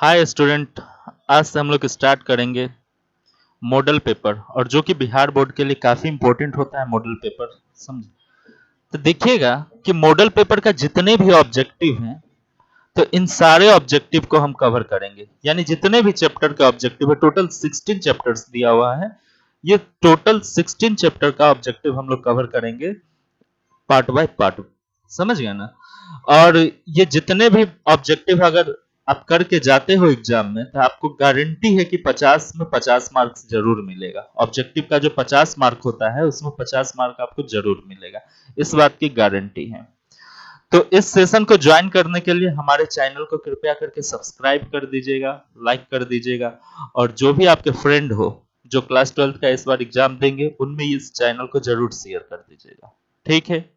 Hi student, आज से हम लोग स्टार्ट करेंगे मॉडल पेपर और जो कि बिहार बोर्ड के लिए काफी इंपॉर्टेंट होता है मॉडल पेपर। समझ तो देखिएगा कि मॉडल पेपर का जितने भी ऑब्जेक्टिव हैं तो इन सारे ऑब्जेक्टिव को हम कवर करेंगे, यानी जितने भी चैप्टर का ऑब्जेक्टिव है, टोटल 16 चैप्टर्स दिया हुआ है। ये टोटल 16 चैप्टर का ऑब्जेक्टिव हम लोग कवर करेंगे पार्ट बाय पार्ट। समझ गए ना? और ये जितने भी ऑब्जेक्टिव अगर आप करके जाते हो एग्जाम में तो आपको गारंटी है कि 50 में 50 मार्क्स जरूर मिलेगा। ऑब्जेक्टिव का जो 50 मार्क होता है उसमें 50 मार्क आपको जरूर मिलेगा, इस बात की गारंटी है। तो इस सेशन को ज्वाइन करने के लिए हमारे चैनल को कृपया करके सब्सक्राइब कर दीजिएगा, लाइक कर दीजिएगा, और जो भी आपके फ्रेंड हो जो क्लास 12 का इस बार एग्जाम देंगे उनमें इस चैनल को जरूर शेयर कर दीजिएगा। ठीक है,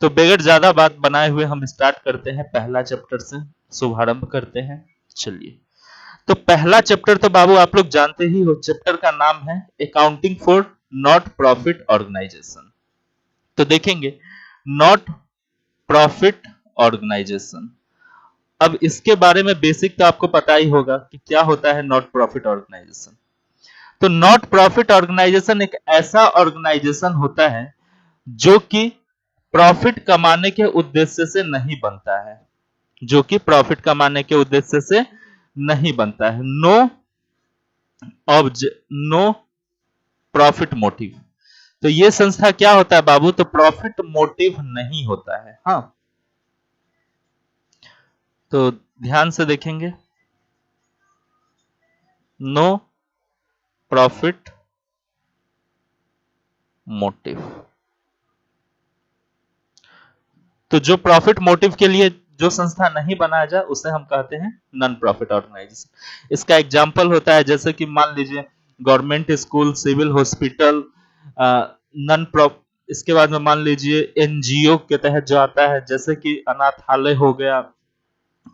तो बगैर ज्यादा बात बनाए हुए हम स्टार्ट करते हैं, पहला चैप्टर से शुभारंभ करते हैं। चलिए, तो पहला चैप्टर तो बाबू आप लोग जानते ही हो, चैप्टर का नाम है accounting for not profit organisation. तो देखेंगे नॉट प्रॉफिट ऑर्गेनाइजेशन। अब इसके बारे में बेसिक तो आपको पता ही होगा कि क्या होता है नॉट प्रॉफिट ऑर्गेनाइजेशन। तो नॉट प्रॉफिट ऑर्गेनाइजेशन एक ऐसा ऑर्गेनाइजेशन होता है जो कि प्रॉफिट कमाने के उद्देश्य से नहीं बनता है, जो कि प्रॉफिट कमाने के उद्देश्य से नहीं बनता है। No profit motive. तो ये संस्था क्या होता है बाबू? तो प्रॉफिट मोटिव नहीं होता है। हाँ, तो ध्यान से देखेंगे, नो प्रॉफिट मोटिव। तो जो प्रॉफिट मोटिव के लिए जो संस्था नहीं बनाया जाए उसे हम कहते हैं नॉन प्रॉफिट ऑर्गेनाइजेशन। इसका एग्जांपल होता है जैसे कि मान लीजिए government school, civil hospital, non profit. इसके बाद में मान लीजिए एनजीओ के तहत जो आता है, जैसे कि अनाथालय हो गया,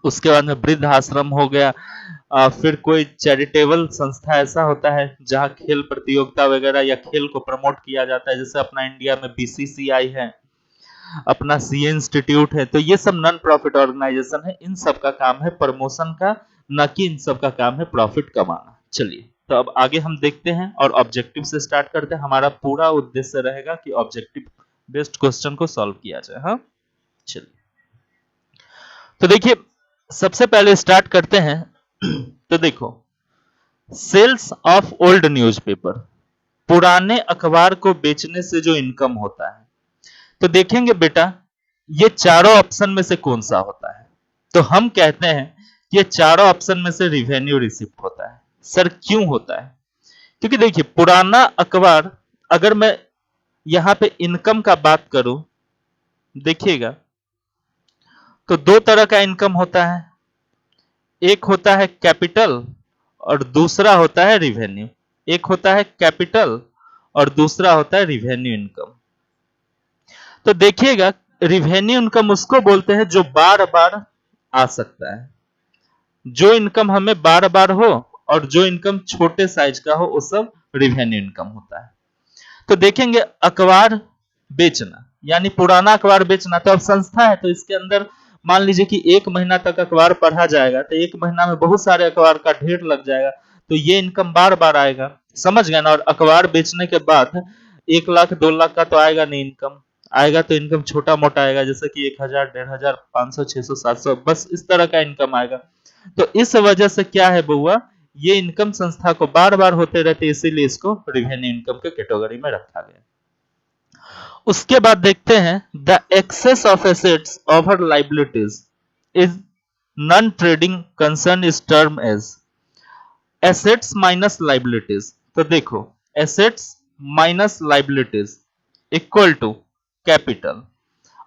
उसके बाद में वृद्ध आश्रम हो गया, फिर कोई चैरिटेबल संस्था ऐसा होता है जहां खेल प्रतियोगिता वगैरह या खेल को प्रमोट किया जाता है, जैसे अपना इंडिया में बीसीसीआई है, अपना सीए इंस्टीट्यूट है। तो ये सब नॉन प्रॉफिट ऑर्गेनाइजेशन है, इन सब का काम है प्रमोशन का, न कि इन सब का काम है प्रॉफिट कमाना। चलिए, तो अब आगे हम देखते हैं और ऑब्जेक्टिव से स्टार्ट करते हैं। हमारा पूरा उद्देश्य रहेगा कि ऑब्जेक्टिव बेस्ड क्वेश्चन को सॉल्व किया जाए। हाँ, चलिए, तो देखिए सबसे पहले स्टार्ट करते हैं। तो देखो, सेल्स ऑफ ओल्ड न्यूज़पेपर, पुराने अखबार को बेचने से जो इनकम होता है। तो देखेंगे बेटा, ये चारों ऑप्शन में से कौन सा होता है? तो हम कहते हैं ये चारों ऑप्शन में से रिवेन्यू रिसिप्ट होता है। सर क्यों होता है? क्योंकि देखिए पुराना अखबार, अगर मैं यहां पे इनकम का बात करूं, देखिएगा तो दो तरह का इनकम होता है। एक होता है कैपिटल और दूसरा होता है रिवेन्यू। एक होता है कैपिटल और दूसरा होता है रिवेन्यू इनकम। तो देखिएगा, रिवेन्यू इनकम उसको बोलते हैं जो बार बार आ सकता है, जो इनकम हमें बार बार हो, और जो इनकम छोटे साइज का हो वो सब रिवेन्यू इनकम होता है। तो देखेंगे अखबार बेचना, यानी पुराना अखबार बेचना, तो अब संस्था है तो इसके अंदर मान लीजिए कि 1 महीना तक अखबार पढ़ा जाएगा, तो 1 महीना में बहुत सारे अखबार का ढेर लग जाएगा, तो ये इनकम बार बार आएगा। समझ गए ना? और अखबार बेचने के बाद 1 लाख 2 लाख का तो आएगा नहीं इनकम, आएगा तो इनकम छोटा मोटा आएगा, जैसे कि 1000, 1500, 500, 600, 700, बस इस तरह का इनकम आएगा। तो इस वजह से क्या है बउआ, ये इनकम संस्था को बार बार होते रहते, इसीलिए इसको रिवेन्यू इनकम के कैटेगरी में रखा गया। उसके बाद देखते हैं, the excess of assets over liabilities is non trading concern is term as assets minus liabilities. तो देखो, assets minus liabilities equal to capital.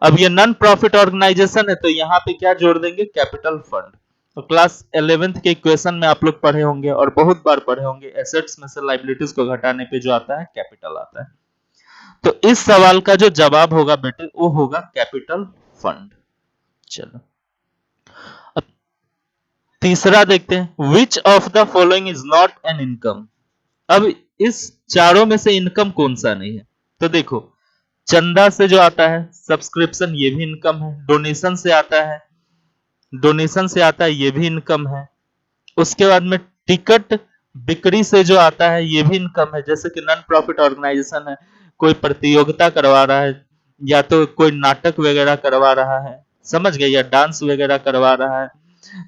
अब ये नॉन प्रॉफिट ऑर्गेनाइजेशन है तो यहां पे क्या जोड़ देंगे? Capital fund. तो क्लास 11th के इक्वेशन में आप लोग पढ़े होंगे और बहुत बार पढ़े होंगे, एसेट्स में से लाइबिलिटीज को घटाने पे जो आता है कैपिटल आता है। तो इस सवाल का जो जवाब होगा बेटे वो होगा कैपिटल फंड। चलो, अब तीसरा देखते हैं, विच of the following is not an income. अब इस चारों में से इनकम कौन सा नहीं है? तो देखो, चंदा से जो आता है सब्सक्रिप्शन, ये भी इनकम है। डोनेशन से आता है, डोनेशन से आता है, ये भी इनकम है। उसके बाद में टिकट बिक्री से जो आता है ये भी इनकम है, जैसे कि नॉन प्रॉफिट ऑर्गेनाइजेशन है, कोई प्रतियोगिता करवा रहा है या तो कोई नाटक वगैरह करवा रहा है, समझ गए, या डांस वगैरह करवा रहा है,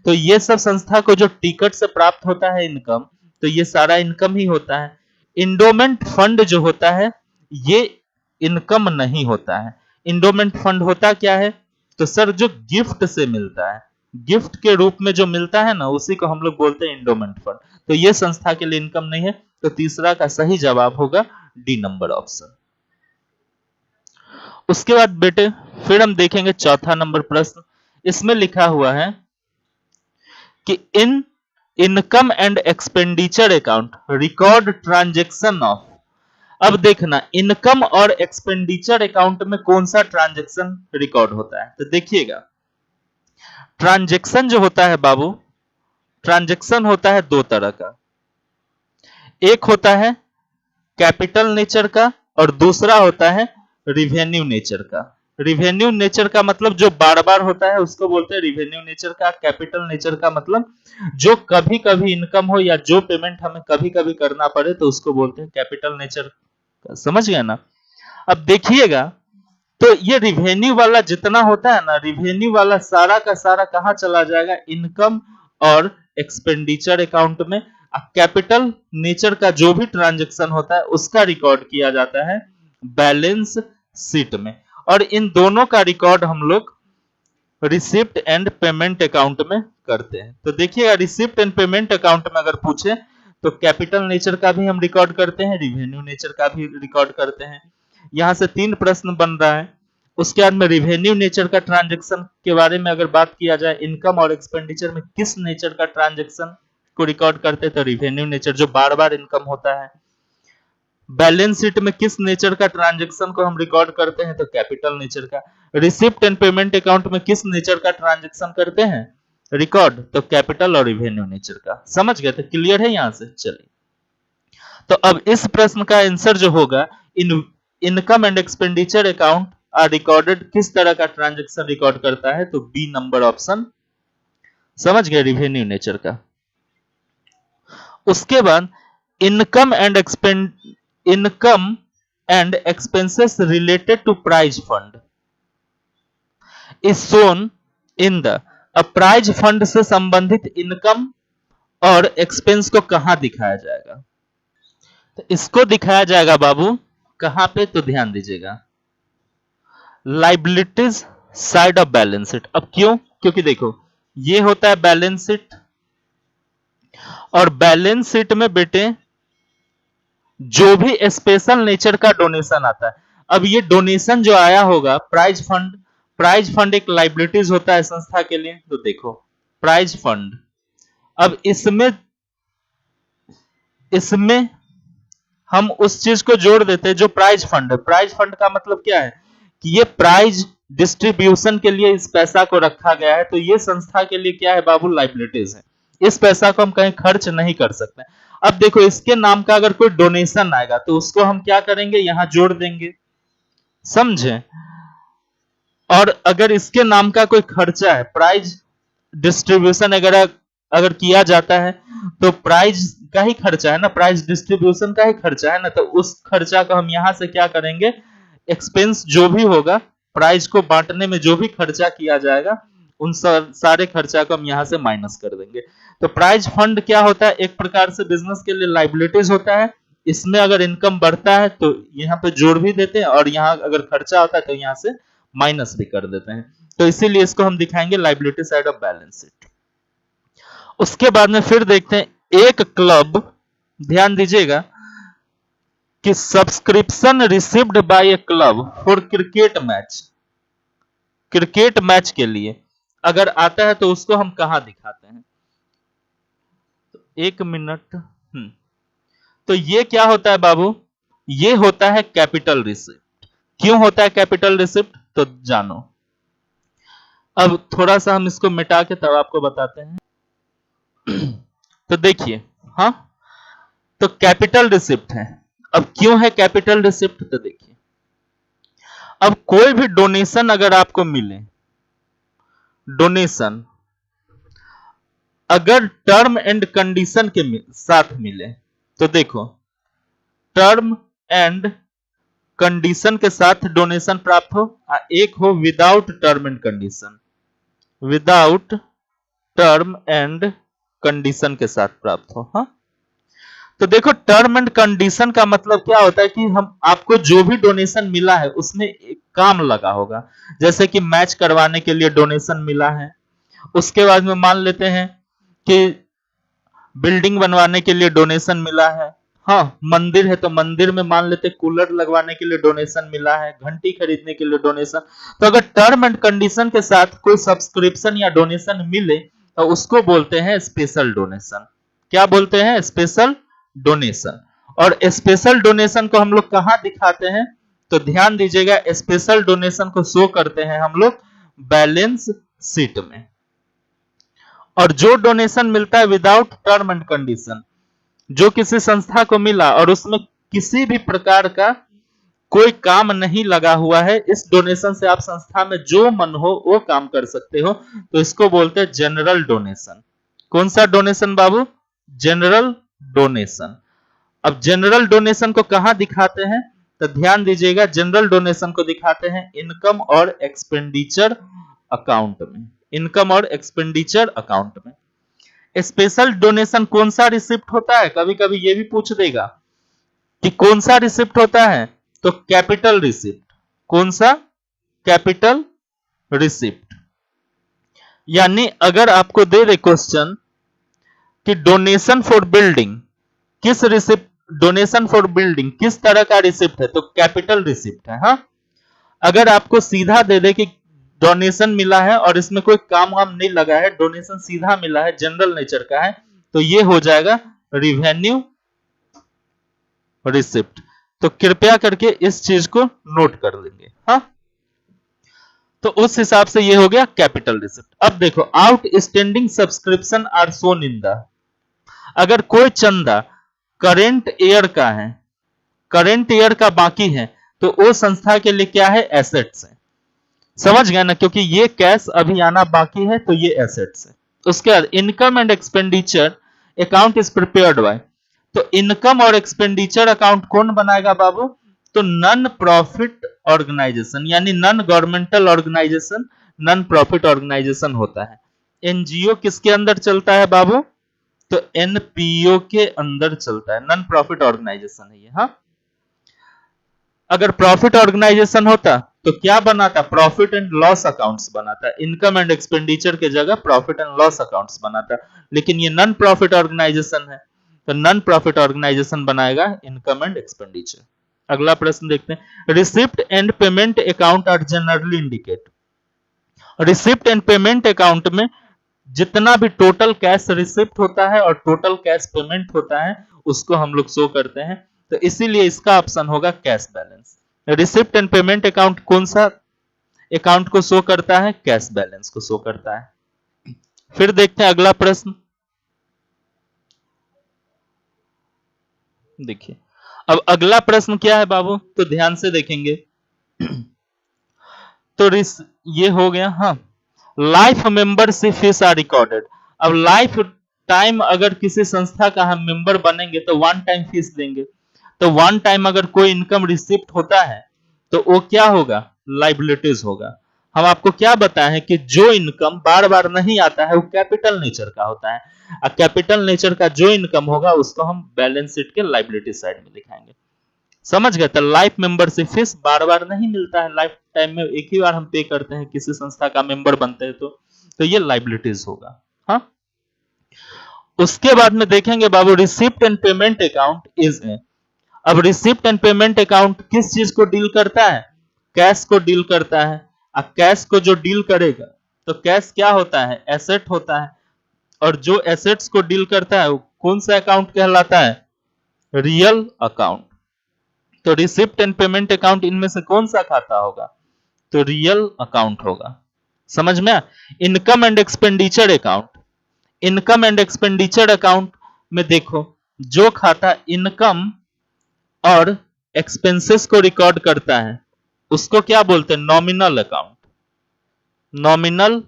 तो ये सब संस्था को जो टिकट से प्राप्त होता है इनकम, तो ये सारा इनकम ही होता है। इंडोमेंट फंड जो होता है ये इनकम नहीं होता है। इंडोमेंट फंड होता क्या है, तो सर जो गिफ्ट से मिलता है, गिफ्ट के रूप में जो मिलता है ना, उसी को हम लोग बोलते हैं इंडोमेंट फंड। तो ये संस्था के लिए इनकम नहीं है। तो तीसरा का सही जवाब होगा डी नंबर ऑप्शन। उसके बाद बेटे फिर हम देखेंगे चौथा नंबर प्रश्न। इसमें लिखा हुआ है कि इन income and expenditure account record transaction of. अब देखना इनकम और एक्सपेंडिचर अकाउंट में कौन सा ट्रांजैक्शन रिकॉर्ड होता है। तो देखिएगा ट्रांजैक्शन जो होता है बाबू, ट्रांजैक्शन होता है दो तरह का, एक होता है कैपिटल नेचर का और दूसरा होता है रिवेन्यू नेचर का। रिवेन्यू नेचर का मतलब जो बार बार होता है उसको बोलते हैं रिवेन्यू नेचर का। कैपिटल नेचर का मतलब जो कभी कभी इनकम हो या जो पेमेंट हमें कभी कभी करना पड़े तो उसको बोलते हैं कैपिटल नेचर का। समझ गया ना। अब देखिएगा तो ये रिवेन्यू वाला जितना होता है ना, रिवेन्यू वाला सारा का सारा कहां चला जाएगा, इनकम और एक्सपेंडिचर अकाउंट में। कैपिटल नेचर का जो भी ट्रांजैक्शन होता है उसका रिकॉर्ड किया जाता है बैलेंस शीट में, और इन दोनों का रिकॉर्ड हम लोग रिसिप्ट एंड पेमेंट अकाउंट में करते हैं। तो देखिएगा रिसिप्ट एंड पेमेंट अकाउंट में अगर पूछे तो कैपिटल नेचर का भी हम रिकॉर्ड करते हैं, रिवेन्यू नेचर का भी रिकॉर्ड करते हैं। यहां से 3 प्रश्न बन रहा है। उसके बाद में रिवेन्यू नेचर का ट्रांजैक्शन के बारे में अगर बात किया जाए, इनकम और एक्सपेंडिचर में किस नेचर का ट्रांजैक्शन को रिकॉर्ड करते हैं, तो रिवेन्यू नेचर जो बार बार इनकम होता है। बैलेंस शीट में किस नेचर का ट्रांजैक्शन को हम रिकॉर्ड करते हैं, तो कैपिटल नेचर का। रिसिप्ट एंड पेमेंट अकाउंट में किस नेचर का ट्रांजैक्शन करते हैं रिकॉर्ड, तो कैपिटल और रिवेन्यू नेचर का। समझ गए, तो क्लियर है यहां से। चलिए तो अब इस प्रश्न का आंसर जो होगा, income and expenditure account are recorded किस तरह का ट्रांजैक्शन रिकॉर्ड करता है, तो बी नंबर ऑप्शन। समझ गए, रिवेन्यू नेचर का। उसके बाद income and expenses related to prize fund is shown in the. अब प्राइज फंड से संबंधित इनकम और एक्सपेंस को कहां दिखाया जाएगा, तो इसको दिखाया जाएगा बाबू कहां पे, तो ध्यान दीजिएगा liabilities side of balance sheet. अब क्यों, क्योंकि देखो ये होता है बैलेंस शीट, और बैलेंस शीट में बेटे जो भी स्पेशल नेचर का डोनेशन आता है, अब ये डोनेशन जो आया होगा प्राइज फंड एक लाइबिलिटीज होता है संस्था के लिए। तो देखो प्राइज फंड, अब इसमें हम उस चीज को जोड़ देते हैं जो प्राइज फंड है। प्राइज फंड का मतलब क्या है कि ये प्राइज डिस्ट्रीब्यूशन के लिए इस पैसा को रखा गया है। तो ये संस्था के लिए क्या है बाबू, लाइबिलिटीज है। इस पैसा को हम कहीं खर्च नहीं कर सकते। अब देखो इसके नाम का अगर कोई डोनेशन आएगा तो उसको हम क्या करेंगे, यहां जोड़ देंगे, समझे। और अगर इसके नाम का कोई खर्चा है, प्राइज डिस्ट्रीब्यूशन अगर किया जाता है तो प्राइज का ही खर्चा है ना, प्राइज डिस्ट्रीब्यूशन का ही खर्चा है ना, तो उस खर्चा को हम यहां से क्या करेंगे, एक्सपेंस जो भी होगा, प्राइज को बांटने में जो भी खर्चा किया जाएगा उन सारे खर्चा को हम यहां से माइनस कर देंगे। तो प्राइज फंड क्या होता है, एक प्रकार से बिजनेस के लिए लाइबिलिटीज होता है। इसमें अगर इनकम बढ़ता है तो यहाँ पे जोड़ भी देते हैं, और यहाँ अगर खर्चा होता है तो यहाँ से माइनस भी कर देते हैं। तो इसीलिए इसको हम दिखाएंगे liability side of balance sheet. उसके बाद में फिर देखते हैं एक क्लब, ध्यान दीजिएगा कि subscription received by a club for cricket match के लिए अगर आता है तो उसको हम कहां दिखाते हैं, तो 1 मिनट। तो ये क्या होता है बाबू, ये होता है कैपिटल रिसिप्ट। क्यों होता है कैपिटल रिसिप्ट, तो जानो। अब थोड़ा सा हम इसको मिटा के तब आपको बताते हैं। तो देखिए, हाँ तो कैपिटल रिसिप्ट है। अब क्यों है कैपिटल रिसिप्ट, तो देखिए अब कोई भी डोनेशन अगर आपको मिले, डोनेशन अगर टर्म एंड कंडीशन के साथ मिले, तो देखो टर्म एंड कंडीशन के साथ डोनेशन प्राप्त हो, एक हो without term and condition, without term and condition के साथ प्राप्त हो। हाँ, तो देखो टर्म एंड कंडीशन का मतलब क्या होता है कि हम आपको जो भी डोनेशन मिला है उसमें एक काम लगा होगा, जैसे कि मैच करवाने के लिए डोनेशन मिला है, उसके बाद में मान लेते हैं कि बिल्डिंग बनवाने के लिए डोनेशन मिला है, हाँ मंदिर है तो मंदिर में मान लेते कूलर लगवाने के लिए डोनेशन मिला है, घंटी खरीदने के लिए डोनेशन। तो अगर टर्म एंड कंडीशन के साथ कोई सब्सक्रिप्शन या डोनेशन मिले तो उसको बोलते हैं स्पेशल डोनेशन। क्या बोलते हैं? Special donation. और स्पेशल डोनेशन को हम लोग कहां दिखाते हैं? तो ध्यान दीजिएगा, स्पेशल डोनेशन को शो करते हैं हम लोग बैलेंस शीट में। और जो डोनेशन मिलता है विदाउट टर्म एंड कंडीशन, जो किसी संस्था को मिला और उसमें किसी भी प्रकार का कोई काम नहीं लगा हुआ है, इस डोनेशन से आप संस्था में जो मन हो वो काम कर सकते हो, तो इसको बोलते हैं जनरल डोनेशन। कौन सा डोनेशन बाबू? General donation. अब जनरल डोनेशन को कहां दिखाते हैं? तो ध्यान दीजिएगा, जनरल डोनेशन को दिखाते हैं इनकम और एक्सपेंडिचर अकाउंट में, इनकम और एक्सपेंडिचर अकाउंट में। स्पेशल डोनेशन कौन सा रिसिप्ट होता है? कभी कभी ये भी पूछ देगा कि कौन सा रिसिप्ट होता है, तो कैपिटल रिसिप्ट। कौन सा? Capital receipt. यानी अगर आपको दे दे क्वेश्चन कि डोनेशन फॉर बिल्डिंग किस रिसिप्ट, डोनेशन फॉर बिल्डिंग किस तरह का रिसिप्ट है, तो कैपिटल रिसिप्ट है। हाँ, अगर आपको सीधा दे दे कि डोनेशन मिला है और इसमें कोई काम वाम नहीं लगा है, डोनेशन सीधा मिला है, जनरल नेचर का है, तो ये हो जाएगा रिवेन्यू रिसिप्ट। तो कृपया करके इस चीज को नोट कर लेंगे। हाँ, तो उस हिसाब से ये हो गया कैपिटल रिसिप्ट। अब देखो outstanding subscription are shown in the, अगर कोई चंदा करेंट ईयर का है, करेंट ईयर का बाकी है, तो वो संस्था के लिए क्या है? एसेट्स है। समझ गए ना? क्योंकि ये कैश अभी आना बाकी है तो ये एसेट्स है। उसके बाद income and expenditure account is prepared by, तो इनकम और एक्सपेंडिचर अकाउंट कौन बनाएगा बाबू? तो नॉन प्रॉफिट ऑर्गेनाइजेशन, यानी non governmental organisation, non profit organisation होता है। एनजीओ किसके अंदर चलता है बाबू? तो एनपीओ के अंदर चलता है, नॉन प्रॉफिट ऑर्गेनाइजेशन है ये। हाँ, अगर प्रॉफिट ऑर्गेनाइजेशन होता तो क्या बनाता? प्रॉफिट एंड लॉस अकाउंट्स बनाता, इनकम एंड एक्सपेंडिचर के जगह प्रॉफिट एंड लॉस अकाउंट्स बनाता। लेकिन ये नॉन प्रॉफिट ऑर्गेनाइजेशन है तो नॉन प्रॉफिट ऑर्गेनाइजेशन बनाएगा इनकम एंड एक्सपेंडिचर। अगला प्रश्न देखते हैं, receipt and payment account are generally indicate, receipt and payment account में जितना भी टोटल कैश रिसिप्ट होता है और टोटल कैश पेमेंट होता है उसको हम लोग शो करते हैं, तो इसीलिए इसका ऑप्शन होगा cash balance. Receipt and payment account कौन सा अकाउंट को शो करता है? कैश बैलेंस को शो करता है। फिर देखते हैं अगला प्रश्न। देखिए अब अगला प्रश्न क्या है बाबू, तो ध्यान से देखेंगे। तो ये हो गया। हाँ, life membership fees are recorded. अब लाइफ टाइम अगर किसी संस्था का हम मेंबर बनेंगे तो वन टाइम फीस देंगे, तो वन टाइम अगर कोई इनकम रिसिप्ट होता है तो वो क्या होगा? लाइबिलिटीज होगा। हम आपको क्या बताएं हैं कि जो इनकम बार बार नहीं आता है वो कैपिटल नेचर का होता है, और कैपिटल नेचर का जो इनकम होगा उसको हम बैलेंस शीट के लाइबिलिटी साइड में दिखाएंगे। समझ गए? तो लाइफ मेंबरशिप फीस बार बार नहीं मिलता है, लाइफ टाइम में एक ही बार हम पे करते हैं, किसी संस्था का मेंबर बनते हैं तो ये लाइबिलिटीज होगा। हाँ, उसके बाद में देखेंगे बाबू receipt and payment account is a. अब रिसिप्ट एंड पेमेंट अकाउंट किस चीज को डील करता है? कैश को डील करता है। अब कैश को जो डील करेगा तो कैश क्या होता है? एसेट होता है, और जो एसेट्स को डील करता है वो कौन सा अकाउंट कहलाता है? Real account. तो रिसिप्ट एंड पेमेंट अकाउंट इनमें से कौन सा खाता होगा? तो रियल अकाउंट होगा। समझ में? Income and expenditure account, income and expenditure account में देखो जो खाता इनकम और एक्सपेंसेस को रिकॉर्ड करता है उसको क्या बोलते हैं? Nominal account, nominal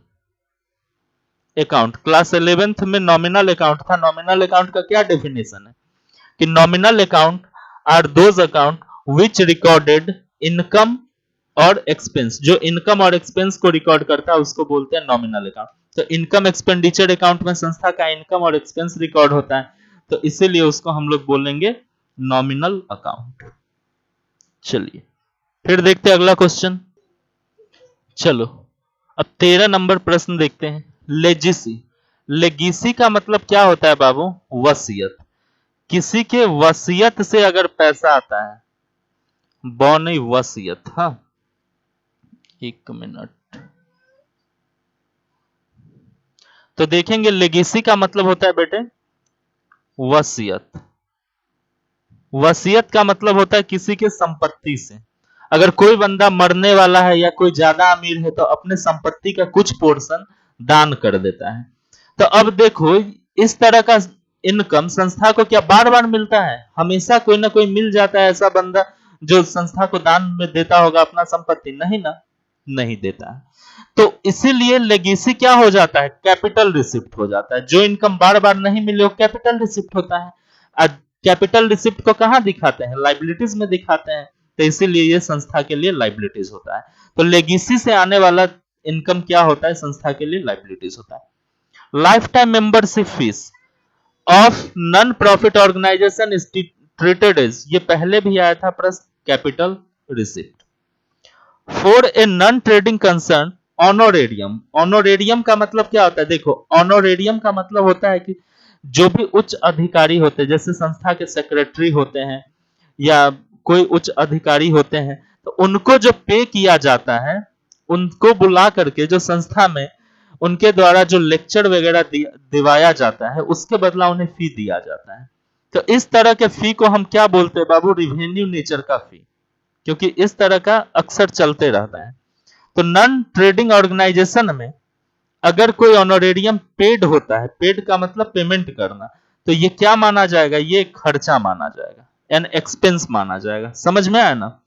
account. Class 11th में नॉमिनल अकाउंट था। नॉमिनल अकाउंट का क्या डेफिनेशन है कि nominal account are those account which recorded income और एक्सपेंस। जो इनकम और एक्सपेंस को रिकॉर्ड करता है उसको बोलते हैं नॉमिनल अकाउंट। तो इनकम एक्सपेंडिचर अकाउंट में संस्था का इनकम और एक्सपेंस रिकॉर्ड होता है, तो इसीलिए उसको हम लोग बोलेंगे नॉमिनल अकाउंट। चलिए फिर देखते हैं अगला क्वेश्चन। चलो अब 13 नंबर प्रश्न देखते हैं। लेजिसी। लेगेसी का मतलब क्या होता है बाबू? वसीयत। किसी के वसीयत से अगर पैसा आता है, बौनी वसीयत। हाँ, एक मिनट। तो देखेंगे लेगेसी का मतलब होता है बेटे वसीयत। वसीयत का मतलब होता है किसी के संपत्ति से। अगर कोई बंदा मरने वाला है या कोई ज्यादा अमीर है तो अपने संपत्ति का कुछ पोर्शन दान कर देता है। तो अब देखो, इस तरह का इनकम संस्था को क्या बार बार मिलता है? हमेशा कोई ना कोई मिल जाता है ऐसा बंदा जो संस्था को दान में देता होगा अपना संपत्ति? नहीं ना, नहीं देता है। तो इसीलिए लेगेसी क्या हो जाता है? कैपिटल रिसिप्ट हो जाता है। जो इनकम बार बार नहीं मिले वो कैपिटल रिसिप्ट होता है। कैपिटल रिसिप्ट को कहां दिखाते हैं? लाइबिलिटीज में दिखाते हैं। तो इसीलिए ये संस्था के लिए लाइबिलिटीज होता है। तो लेगेसी से आने वाला इनकम क्या होता है? संस्था के लिए लाइबिलिटीज होता है। Life time membership fees of non profit organisation is treated as, ये पहले भी आया था प्रश्न, capital receipt. For a non trading concern honorarium. Honorarium का मतलब क्या होता है? देखो, ऑनोरेरियम का मतलब होता है कि जो भी उच्च अधिकारी होते हैं, जैसे संस्था के सेक्रेटरी होते हैं या कोई उच्च अधिकारी होते हैं, तो उनको जो पे किया जाता है, उनको बुला करके जो संस्था में उनके द्वारा जो लेक्चर वगैरह दिवाया जाता है, उसके बदला उन्हें फी दिया जाता है। तो इस तरह के फी को हम क्या बोलते हैं बाबू? रिवेन्यू नेचर का फी, क्योंकि इस तरह का अक्सर चलते रहता है। तो नॉन ट्रेडिंग ऑर्गेनाइजेशन में अगर कोई ऑनोरेरियम पेड होता है, पेड का मतलब पेमेंट करना, तो ये क्या माना जाएगा? ये खर्चा माना जाएगा, एन एक्सपेंस माना जाएगा। समझ में आया ना?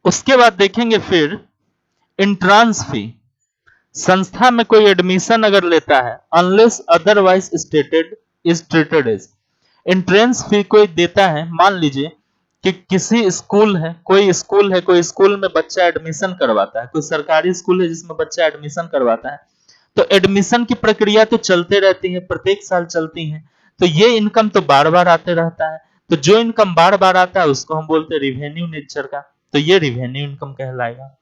उसके बाद देखेंगे फिर इंट्रांस फी। संस्था में कोई एडमिशन अगर लेता है, unless otherwise stated is treated as. Entrance fee कोई देता है, मान लीजिए कि किसी स्कूल है, कोई स्कूल है, कोई स्कूल में बच्चा एडमिशन करवाता है, कोई सरकारी स्कूल है जिसमें बच्चा एडमिशन करवाता है, तो एडमिशन की प्रक्रिया तो चलते रहती है, प्रत्येक साल चलती है। तो ये इनकम तो बार बार आते रहता है। तो जो इनकम बार बार आता है उसको हम बोलते हैं रिवेन्यू नेचर का। तो ये रिवेन्यू इनकम कहलाएगा।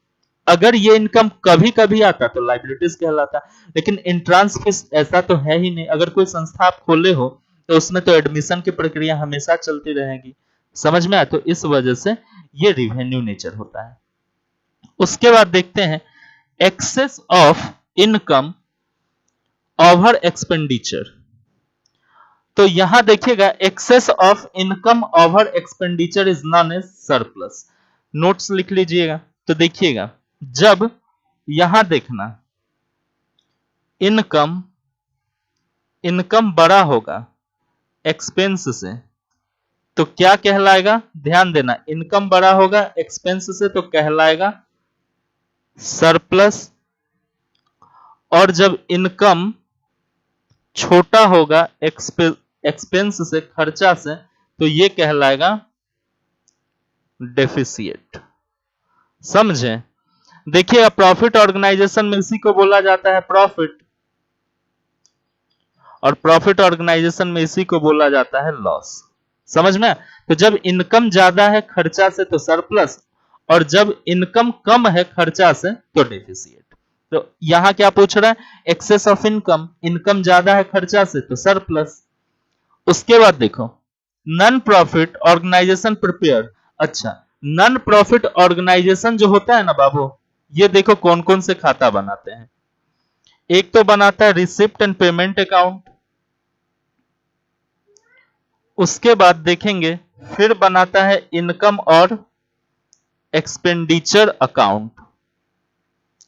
अगर ये इनकम कभी कभी आता तो लाइबिलिटीज कहलाता। लेकिन इंट्रांस फीस ऐसा तो है ही नहीं। अगर कोई संस्था आप खोले हो तो उसमें तो एडमिशन की प्रक्रिया हमेशा चलती रहेगी। समझ में आया? तो इस वजह से ये रिवेन्यू नेचर होता है। उसके बाद देखते हैं excess of income over expenditure. तो यहां देखिएगा, excess of income over expenditure is known as surplus. Notes लिख लीजिएगा। तो देखिएगा, जब यहां देखना इनकम बड़ा होगा एक्सपेंस से तो क्या कहलाएगा? ध्यान देना, इनकम बड़ा होगा एक्सपेंस से तो कहलाएगा सरप्लस। और जब इनकम छोटा होगा एक्सपेंस से, खर्चा से, तो ये कहलाएगा डेफिसिएट। समझे? देखिए, प्रॉफिट ऑर्गेनाइजेशन में इसी को बोला जाता है प्रॉफिट, और प्रॉफिट ऑर्गेनाइजेशन में इसी को बोला जाता है लॉस। समझ में? तो जब इनकम ज्यादा है खर्चा से तो सरप्लस, और जब इनकम कम है खर्चा से तो डेफिसिएट। तो यहां क्या पूछ रहा है? एक्सेस ऑफ इनकम, इनकम ज्यादा है खर्चा से तो सरप्लस। उसके बाद देखो, नॉन प्रॉफिट ऑर्गेनाइजेशन प्रिपेयर। अच्छा, नॉन प्रॉफिट ऑर्गेनाइजेशन जो होता है ना बाबू, ये देखो कौन कौन से खाता बनाते हैं। एक तो बनाता है रिसिप्ट एंड पेमेंट अकाउंट। उसके बाद देखेंगे फिर बनाता है इनकम और एक्सपेंडिचर अकाउंट।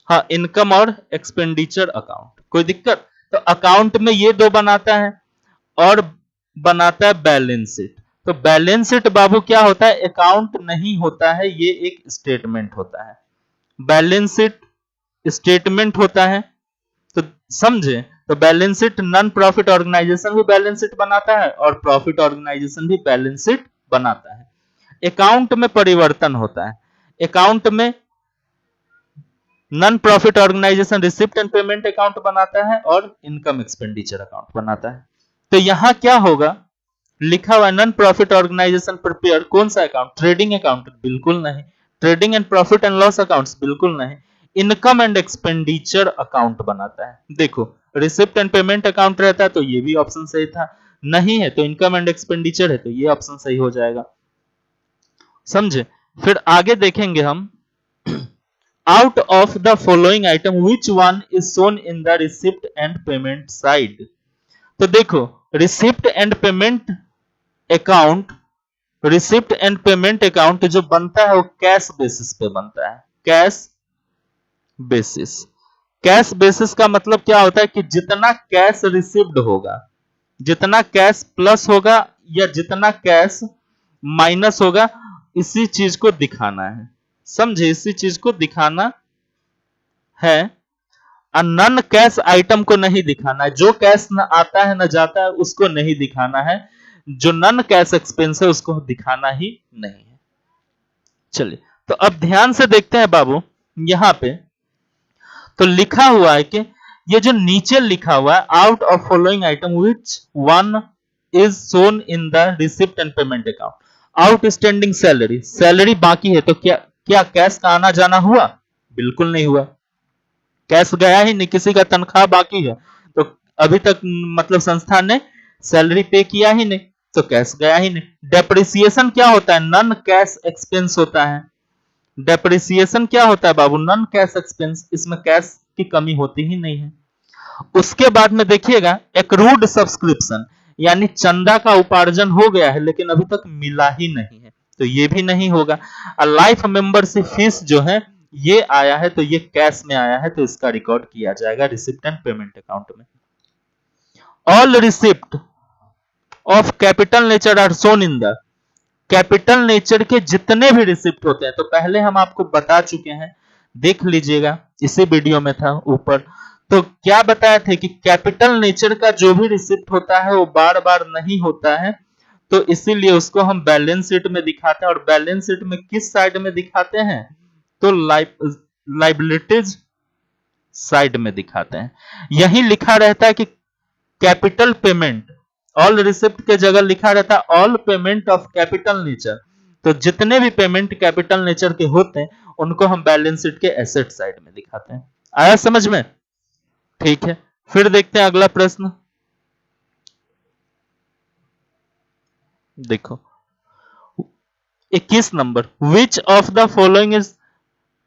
हाँ, इनकम और एक्सपेंडिचर अकाउंट। कोई दिक्कत? तो अकाउंट में ये दो बनाता है, और बनाता है बैलेंस शीट। तो बैलेंस शीट बाबू क्या होता है? अकाउंट नहीं होता है, ये एक स्टेटमेंट होता है। बैलेंस शीट स्टेटमेंट होता है, तो समझे, तो balance sheet non profit organisation भी बैलेंस शीट बनाता है और प्रॉफिट ऑर्गेनाइजेशन भी बैलेंस शीट बनाता है। अकाउंट में परिवर्तन होता है, अकाउंट में non profit organisation receipt and payment account बनाता है और इनकम एक्सपेंडिचर अकाउंट बनाता है। तो यहां क्या होगा, लिखा हुआ नॉन प्रॉफिट ऑर्गेनाइजेशन प्रिपेयर कौन सा अकाउंट, ट्रेडिंग अकाउंट, बिल्कुल नहीं। Trading and profit and loss accounts, बिल्कुल नहीं। इनकम एंड एक्सपेंडिचर अकाउंट बनाता है। देखो रिसिप्ट एंड पेमेंट अकाउंट रहता है तो ये भी ऑप्शन सही था, नहीं है तो इनकम एंड एक्सपेंडिचर है तो ये ऑप्शन सही हो जाएगा। समझे, फिर आगे देखेंगे हम, out of the following item which one is shown in the receipt and payment side. तो देखो receipt and payment account, receipt and payment account जो बनता है वो कैश बेसिस पे बनता है, कैश बेसिस। कैश बेसिस का मतलब क्या होता है कि जितना कैश रिसीव्ड होगा, जितना कैश प्लस होगा या जितना कैश माइनस होगा, इसी चीज को दिखाना है। समझे, इसी चीज को दिखाना है। नॉन कैश आइटम को नहीं दिखाना है, जो कैश न आता है न जाता है उसको नहीं दिखाना है, जो नॉन कैश एक्सपेंस है उसको दिखाना ही नहीं है। चलिए तो अब ध्यान से देखते हैं बाबू, यहां पे तो लिखा हुआ है कि ये जो नीचे लिखा हुआ है out of following item which one is shown in the receipt and payment account, outstanding salary, salary बाकी है तो क्या क्या कैश का आना जाना हुआ, बिल्कुल नहीं हुआ, कैश गया ही नहीं, किसी का तनख्वाह बाकी है तो अभी तक मतलब संस्थान ने सैलरी पे किया ही नहीं तो कैश गया ही नहीं। डेप्रिसिएशन क्या होता है, नॉन कैश एक्सपेंस होता है। डेप्रिसिएशन क्या होता है बाबू, नॉन कैश एक्सपेंस, इसमें कैश की कमी होती ही नहीं है। उसके बाद में देखिएगा एक्रूड सब्सक्रिप्शन, यानी चंदा का उपार्जन हो गया है लेकिन अभी तक मिला ही नहीं है तो ये भी नहीं होगा। लाइफ मेंबरशिप फीस जो है ये आया है तो ये कैश में आया है तो इसका रिकॉर्ड किया जाएगा रिसिप्ट एंड पेमेंट अकाउंट में। All receipt of capital nature are shown in the, capital nature के जितने भी रिसिप्ट होते हैं तो पहले हम आपको बता चुके हैं, देख लीजिएगा इसी वीडियो में था ऊपर, तो क्या बताया थे कि कैपिटल नेचर का जो भी रिसिप्ट होता है वो बार बार नहीं होता है तो इसीलिए उसको हम बैलेंस शीट में दिखाते हैं। और बैलेंस शीट में किस साइड में दिखाते हैं, तो लाइबिलिटीज साइड में दिखाते हैं। यही लिखा रहता है कि कैपिटल पेमेंट, ऑल रिसिप्ट के जगह लिखा रहता है all payment of capital nature, तो जितने भी पेमेंट कैपिटल नेचर के होते हैं उनको हम बैलेंस शीट के एसेट साइड में दिखाते हैं। आया समझ में, ठीक है। फिर देखते हैं अगला प्रश्न, देखो 21 number, which of the following is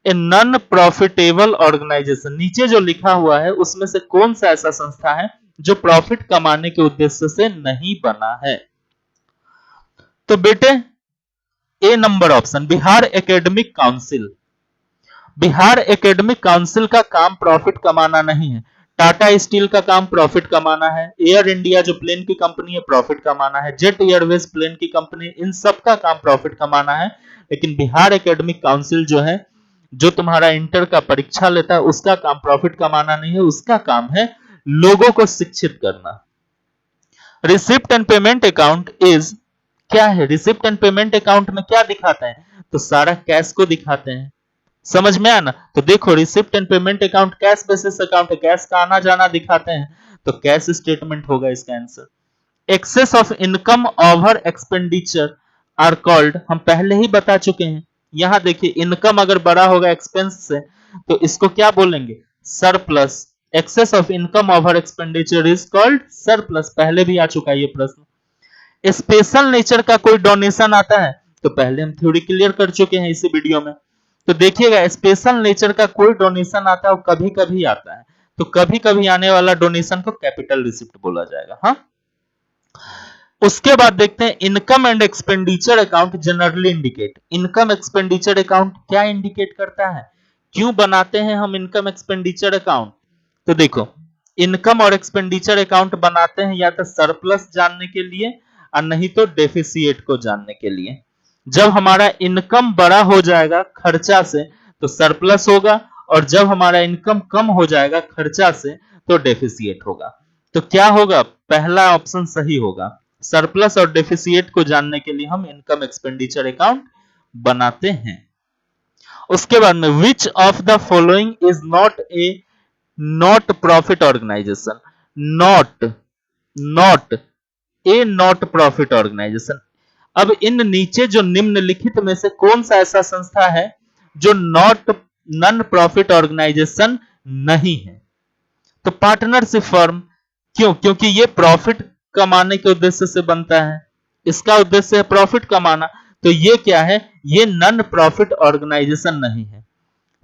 a non profitable organisation. नीचे जो लिखा हुआ है उसमें से कौन सा ऐसा संस्था है जो प्रॉफिट कमाने के उद्देश्य से नहीं बना है। तो बेटे A number option Bihar academic council, Bihar academic council का काम प्रॉफिट कमाना नहीं है। टाटा स्टील का काम प्रॉफिट कमाना है, एयर इंडिया जो प्लेन की कंपनी है प्रॉफिट कमाना है, जेट एयरवेज प्लेन की कंपनी, इन सब का काम प्रॉफिट कमाना है। लेकिन बिहार एकेडमिक काउंसिल जो है, जो तुम्हारा इंटर का परीक्षा लेता है, उसका काम प्रॉफिट कमाना नहीं है, उसका काम है लोगों को शिक्षित करना। Receipt and payment account is क्या है, रिसिप्ट एंड पेमेंट अकाउंट में क्या दिखाते हैं, तो सारा कैश को दिखाते हैं। समझ में आना, तो देखो receipt and payment account cash basis account है, कैश का आना जाना दिखाते हैं तो कैश स्टेटमेंट होगा इसका answer. Excess of income over expenditure are called, हम पहले ही बता चुके हैं। यहां देखिए इनकम अगर बड़ा होगा एक्सपेंस से तो इसको क्या बोलेंगे, surplus. Excess of income over expenditure is called surplus, पहले भी आ चुका है ये प्रश्न। स्पेशल नेचर का कोई डोनेशन आता है तो पहले हम थ्योरी क्लियर कर चुके हैं इसी वीडियो में। तो देखिएगा स्पेशल नेचर का कोई डोनेशन आता है, कभी कभी आता है, तो कभी कभी आने वाला डोनेशन को कैपिटल रिसिप्ट बोला जाएगा। हाँ, उसके बाद देखते हैं income and expenditure account generally indicate, income expenditure account क्या इंडिकेट करता है, क्यों बनाते हैं हम इनकम एक्सपेंडिचर अकाउंट। तो देखो इनकम और एक्सपेंडिचर अकाउंट बनाते हैं या तो सरप्लस जानने के लिए और नहीं तो डेफिसिएट को जानने के लिए। जब हमारा इनकम बड़ा हो जाएगा खर्चा से तो सरप्लस होगा, और जब हमारा इनकम कम हो जाएगा खर्चा से तो डेफिसिएट होगा। तो क्या होगा, पहला ऑप्शन सही होगा। सरप्लस और डेफिसिएट को जानने के लिए हम इनकम एक्सपेंडिचर अकाउंट बनाते हैं। उसके बाद में which of the following is not profit organisation, not profit organisation. अब इन नीचे जो निम्नलिखित में से कौन सा ऐसा संस्था है जो नॉन प्रॉफिट ऑर्गेनाइजेशन नहीं है? तो पार्टनरशिप फर्म। क्यों? क्योंकि ये प्रॉफिट कमाने के उद्देश्य से बनता है, इसका उद्देश्य है प्रॉफिट कमाना। तो ये क्या है, ये नॉन प्रॉफिट ऑर्गेनाइजेशन नहीं है।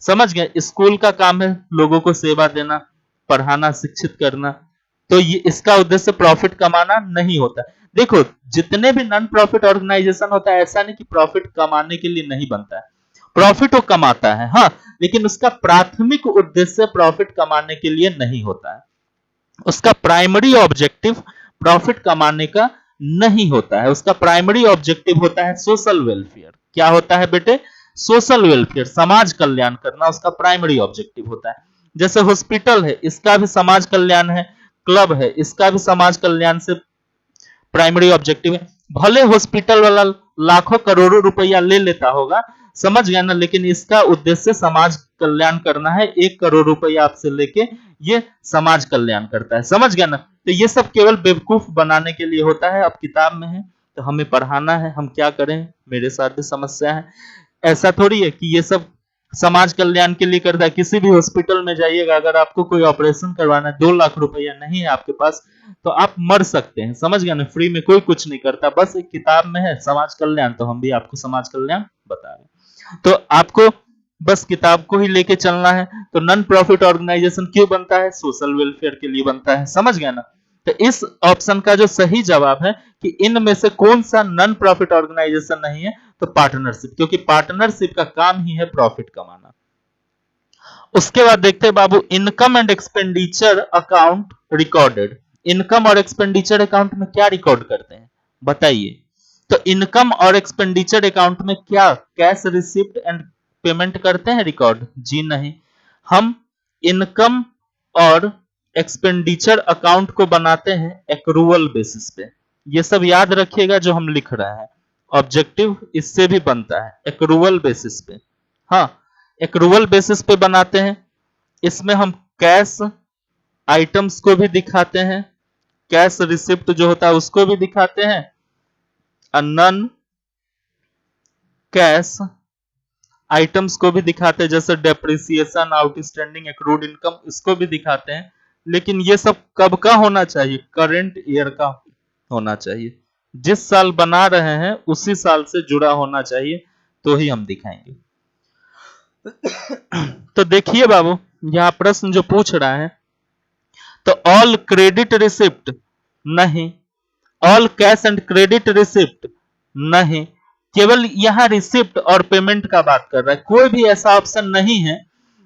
समझ गए? स्कूल का काम है लोगों को सेवा देना, पढ़ाना, शिक्षित करना, तो ये इसका उद्देश्य प्रॉफिट कमाना नहीं होता। देखो, जितने भी नॉन प्रॉफिट ऑर्गेनाइजेशन होता है, ऐसा नहीं कि प्रॉफिट कमाने के लिए नहीं बनता है, प्रॉफिट वो कमाता है, हाँ, लेकिन उसका प्राथमिक उद्देश्य प्रॉफिट कमाने के लिए नहीं होता है। उसका प्राइमरी ऑब्जेक्टिव प्रॉफिट कमाने का नहीं होता है, उसका प्राइमरी ऑब्जेक्टिव होता है सोशल वेलफेयर। क्या होता है बेटे? सोशल वेलफेयर, समाज कल्याण करना उसका प्राइमरी ऑब्जेक्टिव होता है। जैसे हॉस्पिटल है, इसका भी समाज कल्याण है, क्लब है, इसका भी समाज कल्याण से प्राइमरी ऑब्जेक्टिव है। भले हॉस्पिटल वाला लाखों करोड़ों रुपया ले लेता होगा, समझ गया ना, लेकिन इसका उद्देश्य समाज कल्याण करना है। 1 करोड़ रुपया आपसे लेके ये समाज कल्याण करता है, समझ गया ना। तो ये सब केवल बेवकूफ बनाने के लिए होता है। अब किताब में है तो हमें पढ़ाना है, हम क्या करें, मेरे साथ भी समस्या है। ऐसा थोड़ी है कि ये सब समाज कल्याण के लिए करता है। किसी भी हॉस्पिटल में जाइएगा, अगर आपको कोई ऑपरेशन करवाना है, 2 लाख रुपया नहीं है आपके पास, तो आप मर सकते हैं, समझ गया ना। फ्री में कोई कुछ नहीं करता, बस एक किताब में है समाज कल्याण, तो हम भी आपको समाज कल्याण बता रहे हैं। तो आपको बस किताब को ही लेके चलना है। तो नॉन प्रॉफिट ऑर्गेनाइजेशन क्यों बनता है? सोशल वेलफेयर के लिए बनता है, समझ गया ना। तो इस ऑप्शन का जो सही जवाब है कि इनमें से कौन सा नॉन प्रॉफिट ऑर्गेनाइजेशन नहीं है, तो पार्टनरशिप, क्योंकि पार्टनरशिप का काम ही है प्रॉफिट कमाना। उसके बाद देखते हैं बाबू, income and expenditure account recorded. Income और एक्सपेंडिचर अकाउंट में क्या रिकॉर्ड करते हैं, बताइए। तो इनकम और एक्सपेंडिचर अकाउंट में क्या कैश रिसिप्ट एंड पेमेंट करते हैं रिकॉर्ड? जी नहीं, हम इनकम और एक्सपेंडिचर अकाउंट को बनाते हैं एक्रूवल बेसिस पे। ये सब याद रखिएगा जो हम लिख रहे हैं, ऑब्जेक्टिव इससे भी बनता है एक्रूवल बेसिस पे। हाँ, एक्रूवल बेसिस पे बनाते हैं। इसमें हम कैश आइटम्स को भी दिखाते हैं, कैश रिसिप्ट जो होता है उसको भी दिखाते हैं, नॉन कैश आइटम्स को भी दिखाते हैं, जैसे डेप्रिसिएशन, आउटस्टैंडिंग एक्रूड इनकम, इसको भी दिखाते हैं। लेकिन ये सब कब का होना चाहिए? करंट ईयर का होना चाहिए। जिस साल बना रहे हैं उसी साल से जुड़ा होना चाहिए, तो ही हम दिखाएंगे। तो देखिए बाबू, यहां प्रश्न जो पूछ रहा है, तो ऑल क्रेडिट रिसिप्ट नहीं, all cash and credit receipt नहीं, केवल यहां रिसिप्ट और पेमेंट का बात कर रहा है। कोई भी ऐसा ऑप्शन नहीं है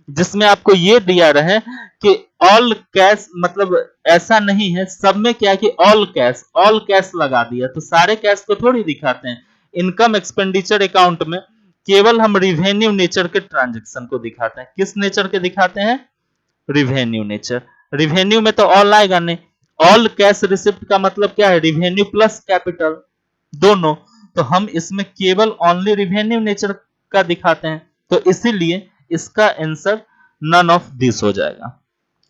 जिसमें आपको ये दिया रहे कि ऑल कैश, मतलब ऐसा नहीं है। सब में क्या है कि ऑल कैश लगा दिया, तो सारे कैश को थोड़ी दिखाते हैं। इनकम एक्सपेंडिचर अकाउंट में केवल हम रिवेन्यू नेचर के ट्रांजेक्शन को दिखाते हैं। किस नेचर के दिखाते हैं? Revenue nature. रिवेन्यू में तो ऑल आएगा नहीं। ऑल कैश रिसिप्ट का मतलब क्या है? रिवेन्यू प्लस कैपिटल दोनों। तो हम इसमें केवल ओनली रिवेन्यू नेचर का दिखाते हैं, तो इसीलिए इसका आंसर नन ऑफ दिस हो जाएगा।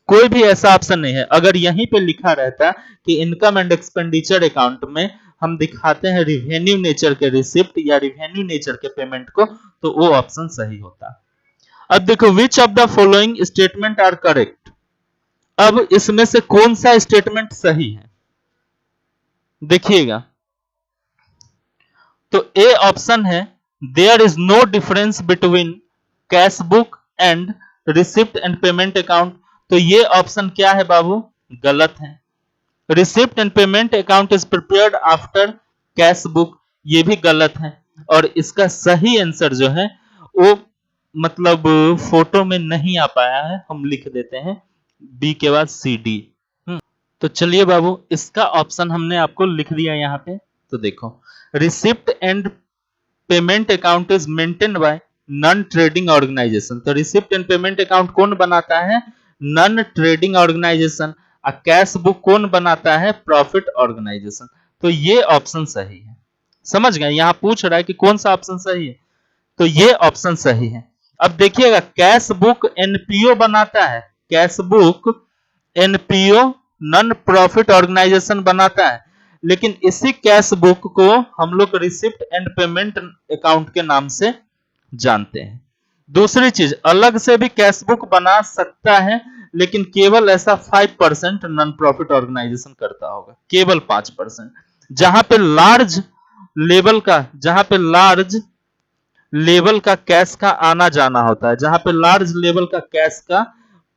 कोई भी ऐसा ऑप्शन नहीं है। अगर यहीं पे लिखा रहता कि इनकम एंड एक्सपेंडिचर अकाउंट में हम दिखाते हैं रिवेन्यू नेचर के रिसिप्ट या रिवेन्यू नेचर के पेमेंट को, तो वो ऑप्शन सही होता। अब देखो, which of the following statement are correct. अब इसमें से कौन सा स्टेटमेंट सही है, देखिएगा। तो ए ऑप्शन है, there is no difference between cash book and receipt and payment account. तो ये ऑप्शन क्या है बाबू? गलत है। Receipt and payment account is prepared after cash book, ये भी गलत है। और इसका सही आंसर जो है वो मतलब फोटो में नहीं आ पाया है, हम लिख देते हैं बी के बाद सी डी। तो चलिए बाबू, इसका ऑप्शन हमने आपको लिख दिया यहाँ पे। तो देखो, receipt and payment account is maintain by non trading organisation. तो रिसिप्ट एंड पेमेंट अकाउंट कौन बनाता है? Non trading organisation. Cash book कौन बनाता है? Profit organisation. तो ये ऑप्शन सही है। समझ गए? यहां पूछ रहा है कि कौन सा ऑप्शन सही है, तो ये ऑप्शन सही है। अब देखिएगा, कैश बुक एनपीओ बनाता है, cash book NPO non profit organisation बनाता है, लेकिन इसी कैश बुक को हम लोग रिसिप्ट एंड पेमेंट अकाउंट के नाम से जानते हैं। दूसरी चीज, अलग से भी कैश बुक बना सकता है, लेकिन केवल ऐसा 5% नॉन प्रॉफिट ऑर्गेनाइजेशन करता होगा, केवल 5%। जहां पे लार्ज लेवल का कैश का आना जाना होता है, जहां पे लार्ज लेवल का कैश का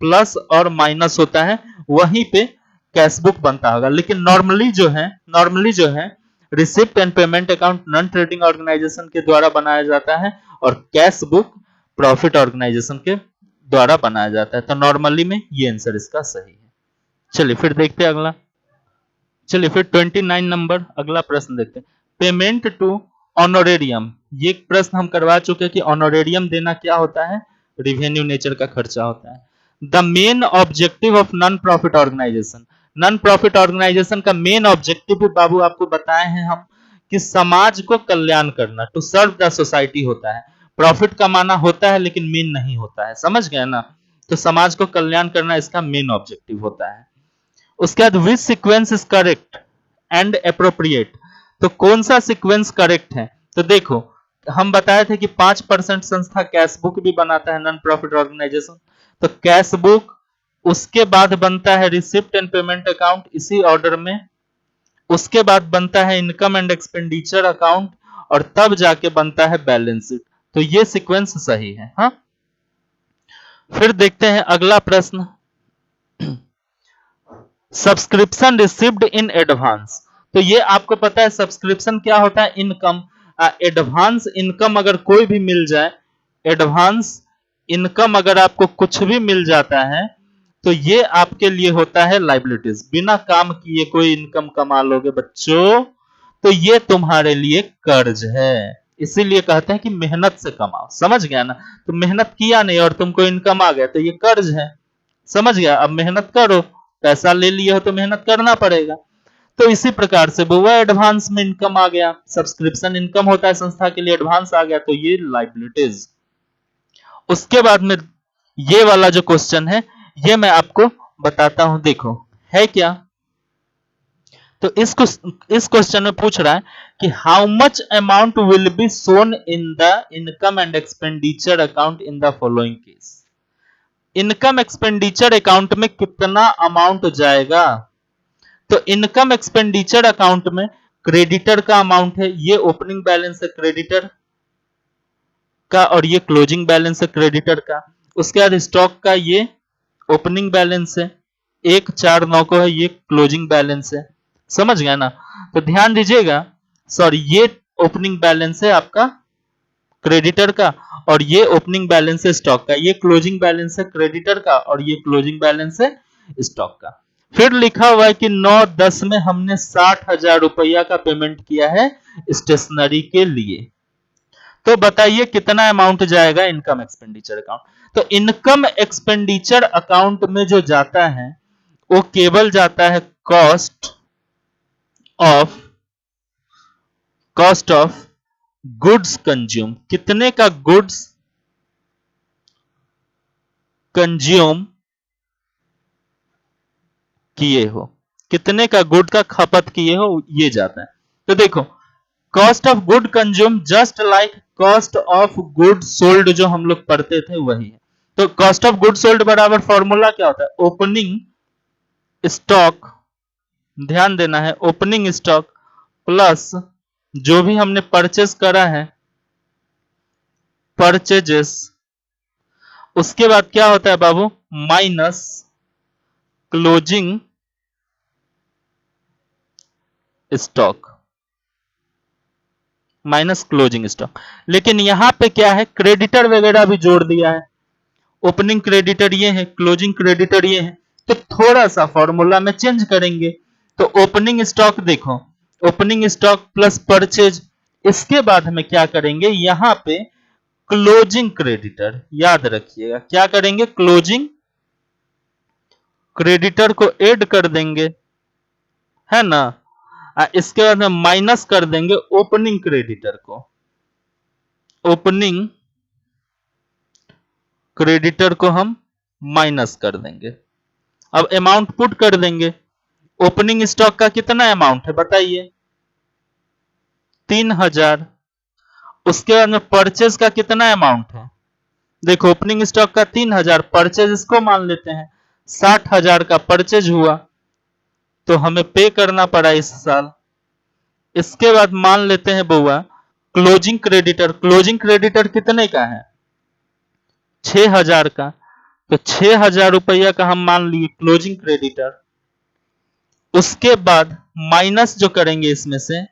प्लस और माइनस होता है, वहीं पे कैश बुक बनता होगा। लेकिन नॉर्मली जो है receipt and payment account non trading organisation के द्वारा बनाया जाता है और कैश बुक प्रॉफिट ऑर्गेनाइजेशन के द्वारा बनाया जाता है। तो नॉर्मली में ये आंसर इसका सही है। चलिए फिर देखते हैं अगला। चलिए फिर 29 नंबर अगला प्रश्न देखते हैं। पेमेंट टू ऑनोरेरियम, ये प्रश्न हम करवा चुके हैं कि ऑनोरेरियम देना क्या होता है? रिवेन्यू नेचर का खर्चा होता है। The main objective of non profit organisation, non profit organisation का मेन ऑब्जेक्टिव भी बाबू आपको बताए हैं हम कि समाज को कल्याण करना, टू सर्व द सोसाइटी होता है। प्रॉफिट कमाना होता है लेकिन मेन नहीं होता है, समझ गए ना? तो समाज को कल्याण करना इसका मेन ऑब्जेक्टिव होता है। उसके बाद विच sequence is correct and appropriate, तो कौन सा सीक्वेंस करेक्ट है? तो देखो, हम बताए थे कि 5% संस्था कैश बुक भी बनाता है, नॉन प्रॉफिट ऑर्गेनाइजेशन। तो कैश बुक, उसके बाद बनता है रिसिप्ट एंड पेमेंट अकाउंट इसी ऑर्डर में, उसके बाद बनता है इनकम एंड एक्सपेंडिचर अकाउंट, और तब जाके बनता है बैलेंस शीट। तो ये सीक्वेंस सही है। हाँ, फिर देखते हैं अगला प्रश्न। सब्सक्रिप्शन रिसीव्ड इन एडवांस, तो ये आपको पता है सब्सक्रिप्शन क्या होता है? इनकम। एडवांस इनकम अगर कोई भी मिल जाए, एडवांस इनकम अगर आपको कुछ भी मिल जाता है, तो ये आपके लिए होता है लाइबिलिटीज। बिना काम किए कोई इनकम कमा लोगे बच्चों, तो ये तुम्हारे लिए कर्ज है। इसीलिए कहते हैं कि मेहनत से कमाओ, समझ गया ना? तो मेहनत किया नहीं और तुमको इनकम आ गया, तो ये कर्ज है, समझ गया? अब मेहनत करो, पैसा ले लिया हो तो मेहनत करना पड़ेगा। तो इसी प्रकार से वो एडवांस में इनकम आ गया, सब्सक्रिप्शन इनकम होता है संस्था के लिए, एडवांस आ गया, तो ये लाइबिलिटीज। उसके बाद में ये वाला जो क्वेश्चन है, ये मैं आपको बताता हूं, देखो है क्या। तो इस क्वेश्चन में पूछ रहा है कि how much amount will be shown in the income and expenditure account in the following case. Income expenditure account में कितना अमाउंट जाएगा? तो इनकम एक्सपेंडिचर अकाउंट में क्रेडिटर का अमाउंट है, ये ओपनिंग बैलेंस है क्रेडिटर का, और ये क्लोजिंग बैलेंस है क्रेडिटर का। उसके बाद स्टॉक का ये ओपनिंग बैलेंस है, 149 को है, ये क्लोजिंग बैलेंस है, समझ गया ना? तो ध्यान दीजिएगा, सॉरी, ये ओपनिंग बैलेंस है आपका क्रेडिटर का, और ये ओपनिंग बैलेंस है स्टॉक का, ये क्लोजिंग बैलेंस है क्रेडिटर का, और ये क्लोजिंग बैलेंस है स्टॉक का। फिर लिखा हुआ है कि 9/10 में हमने 60,000 रुपया का पेमेंट किया है स्टेशनरी के लिए। तो बताइए कितना अमाउंट जाएगा इनकम एक्सपेंडिचर अकाउंट? तो इनकम एक्सपेंडिचर अकाउंट में जो जाता है वो केवल जाता है कॉस्ट ऑफ गुड्स कंज्यूम, कितने का गुड्स कंज्यूम किए हो, कितने का गुड का खपत किए हो, ये जाता है। तो देखो, cost of good consume just like cost of good sold, जो हम लोग पढ़ते थे वही है। तो कॉस्ट ऑफ गुड सोल्ड बराबर फॉर्मूला क्या होता है? ओपनिंग स्टॉक, ध्यान देना है, ओपनिंग स्टॉक प्लस जो भी हमने परचेज करा है, परचेजेस, उसके बाद क्या होता है बाबू? Minus closing stock, minus closing stock. लेकिन यहां पे क्या है, क्रेडिटर वगैरह भी जोड़ दिया है। ओपनिंग क्रेडिटर ये है, क्लोजिंग क्रेडिटर ये है, तो थोड़ा सा फॉर्मूला में चेंज करेंगे। तो ओपनिंग स्टॉक देखो, ओपनिंग स्टॉक प्लस परचेज, इसके बाद हमें क्या करेंगे, यहां पे क्लोजिंग क्रेडिटर, याद रखिएगा क्या करेंगे? क्लोजिंग क्रेडिटर को ऐड कर देंगे, है ना। इसके बाद में माइनस कर देंगे ओपनिंग क्रेडिटर को, ओपनिंग क्रेडिटर को हम माइनस कर देंगे। अब अमाउंट पुट कर देंगे। ओपनिंग स्टॉक का कितना अमाउंट है बताइए, 3000। उसके बाद में परचेज का कितना अमाउंट है, देखो ओपनिंग स्टॉक का 3000, परचेज इसको मान लेते हैं 60,000 का परचेज हुआ, तो हमें पे करना पड़ा इस साल। इसके बाद मान लेते हैं बुआ क्लोजिंग क्रेडिटर, क्लोजिंग क्रेडिटर कितने का है, 6000 का, तो 6000 रुपया का हम मान लिए क्लोजिंग क्रेडिटर। उसके बाद माइनस जो करेंगे इसमें से,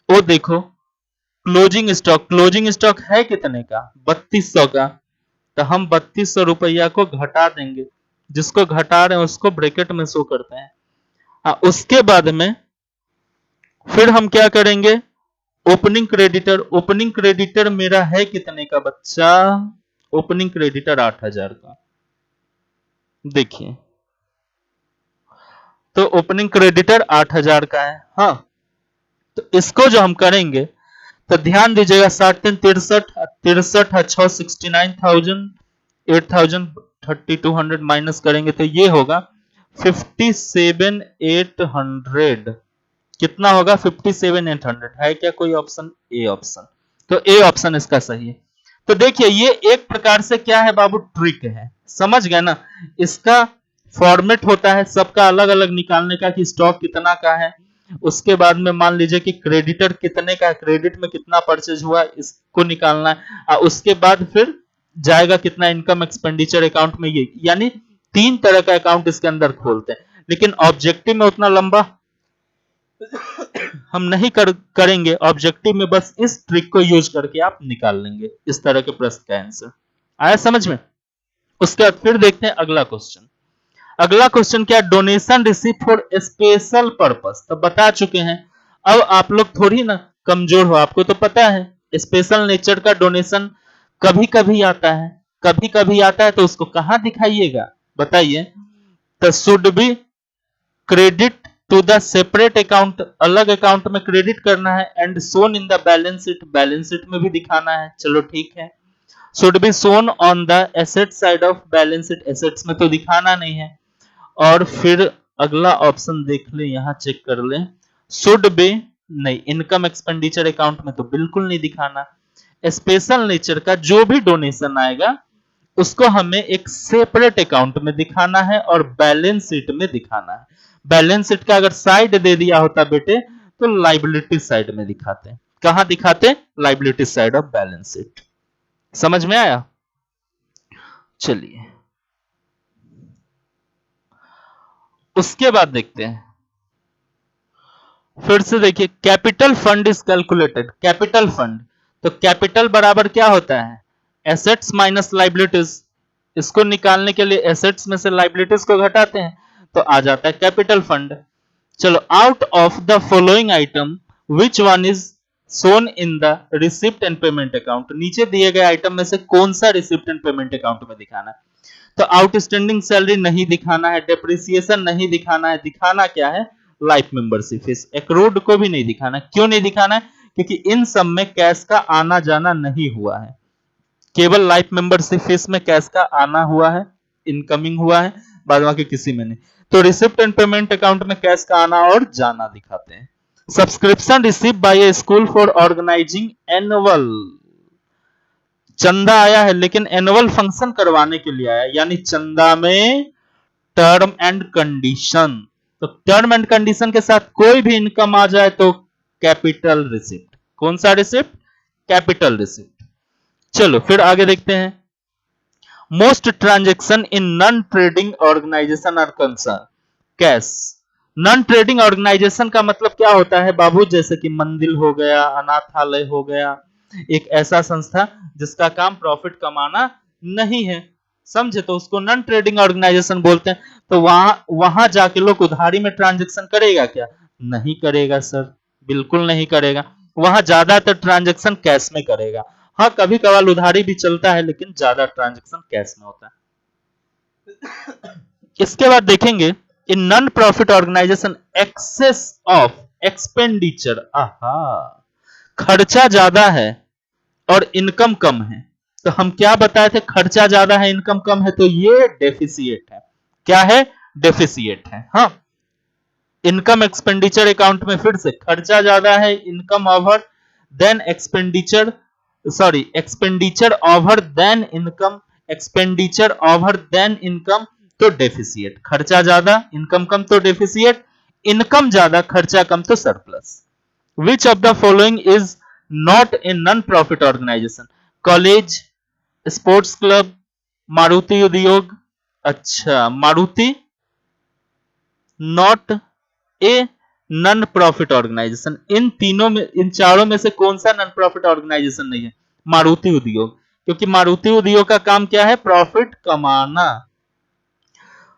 वो देखो क्लोजिंग स्टॉक, क्लोजिंग स्टॉक है कितने का, 3200 का, तो हम 3200 रुपया को घटा देंगे, जिसको घटा रहे हैं उसको ब्रैकेट में शो करते हैं। उसके बाद में फिर हम क्या करेंगे, ओपनिंग क्रेडिटर, ओपनिंग क्रेडिटर मेरा है कितने का बच्चा, ओपनिंग क्रेडिटर 8000 का, देखिए तो ओपनिंग क्रेडिटर 8000 का है। हाँ, तो इसको जो हम करेंगे तो ध्यान दीजिएगा, 63 69,000 8,000 माइनस करेंगे तो ये होगा 57,800। कितना होगा, 57,800 है क्या कोई ऑप्शन, ए ऑप्शन, तो ए ऑप्शन इसका सही है। तो देखिए ये एक प्रकार से क्या है बाबू, ट्रिक है, समझ गए ना। इसका फॉर्मेट होता है सबका अलग अलग निकालने का कि स्टॉक कितना का है, उसके बाद में मान लीजिए कि क्रेडिटर कितने का है, क्रेडिट में कितना परचेज हुआ इसको निकालना है, और उसके बाद फिर जाएगा कितना इनकम एक्सपेंडिचर अकाउंट में, ये यानी 3 तरह का अकाउंट इसके अंदर खोलते हैं। लेकिन ऑब्जेक्टिव में उतना लंबा हम नहीं करेंगे, ऑब्जेक्टिव में बस इस ट्रिक को यूज करके आप निकाल लेंगे इस तरह के प्रश्न का आंसर। आया समझ में। उसके बाद फिर देखते हैं अगला क्वेश्चन। अगला क्वेश्चन क्या, donation receive for special purpose, तो बता चुके हैं। अब आप लोग थोड़ी ना कमजोर हो, आपको तो पता है स्पेशल नेचर का डोनेशन कभी कभी आता है, कभी कभी आता है, तो उसको कहां दिखाइएगा बताइए, तो should be credit to the separate account, अलग अकाउंट में क्रेडिट करना है, and shown in the balance sheet, balance sheet में भी दिखाना है, चलो ठीक है। Should be shown on the asset side of balance sheet, assets में तो दिखाना नहीं है। और फिर अगला ऑप्शन देख ले, यहां चेक कर ले, शुड बी नहीं, इनकम एक्सपेंडिचर अकाउंट में तो बिल्कुल नहीं दिखाना। स्पेशल नेचर का जो भी डोनेशन आएगा उसको हमें एक सेपरेट अकाउंट में दिखाना है और बैलेंस शीट में दिखाना है। बैलेंस शीट का अगर साइड दे दिया होता बेटे तो लाइबिलिटी साइड में दिखाते हैं, कहां दिखाते, liability side of balance sheet. समझ में आया, चलिए उसके बाद देखते हैं। फिर से देखिए, capital fund is calculated, capital fund, तो कैपिटल बराबर क्या होता है, एसेट्स माइनस लाइबिलिटीज। इसको निकालने के लिए एसेट्स में से लाइबिलिटीज को घटाते हैं तो आ जाता है कैपिटल फंड। चलो, out of the following item which one is shown in the receipt and payment account, नीचे दिए गए आइटम में से कौन सा रिसिप्ट एंड पेमेंट अकाउंट में दिखाना है, तो आउटस्टैंडिंग सैलरी नहीं दिखाना है, डेप्रिसिएशन नहीं दिखाना है, दिखाना क्या है, लाइफ मेंबरशिप फीस, एक्रूड को भी नहीं दिखाना। क्यों नहीं दिखाना है, क्योंकि इन सब में कैश का आना जाना नहीं हुआ है, केवल लाइफ मेंबरशिप फीस में कैश का आना हुआ है, इनकमिंग हुआ है, बाद बाकी किसी में नहीं। तो रिसिप्ट एंड पेमेंट अकाउंट में कैश का आना और जाना दिखाते हैं। Subscription receive by a school for organising annual, चंदा आया है लेकिन एनुअल फंक्शन करवाने के लिए आया, यानी चंदा में टर्म एंड कंडीशन, तो टर्म एंड कंडीशन के साथ कोई भी इनकम आ जाए तो कैपिटल रिसिप्ट, कौन सा रिसिप्ट, कैपिटल रिसिप्ट। चलो फिर आगे देखते हैं। Most transaction in non trading organisation are concern cash, non trading organisation का मतलब क्या होता है बाबू, जैसे कि मंदिर हो गया, अनाथालय हो गया, एक ऐसा संस्था जिसका काम प्रॉफिट कमाना नहीं है, समझे, तो उसको नॉन ट्रेडिंग ऑर्गेनाइजेशन बोलते हैं। तो वहां जाके लोग उधारी में ट्रांजेक्शन करेगा क्या, नहीं करेगा सर, बिल्कुल नहीं करेगा। वहां ज्यादातर ट्रांजेक्शन कैश में करेगा, हाँ कभी कभार उधारी भी चलता है लेकिन ज्यादा ट्रांजेक्शन कैश में होता है। इसके बाद देखेंगे in non profit organisation excess of expenditure, आहा, खर्चा ज्यादा है और इनकम कम है। तो हम क्या बताए थे, खर्चा ज्यादा है इनकम कम है, तो ये डेफिसिएट है। क्या है, डेफिसिएट है। हाँ, इनकम एक्सपेंडिचर अकाउंट में फिर से खर्चा ज्यादा है, income over than expenditure, sorry expenditure over than income, expenditure over than income, तो डेफिसिएट। खर्चा ज्यादा इनकम कम तो डेफिसिएट, इनकम ज्यादा खर्चा कम तो surplus. Which of the following is not a non profit organisation, college, sports club, Maruti Udyog, अच्छा Maruti not a non profit organisation. इन तीनों में, इन चारों में से कौन सा नॉन प्रॉफिट ऑर्गेनाइजेशन नहीं है, मारुति उद्योग, क्योंकि मारुति उद्योग का काम क्या है, प्रॉफिट कमाना।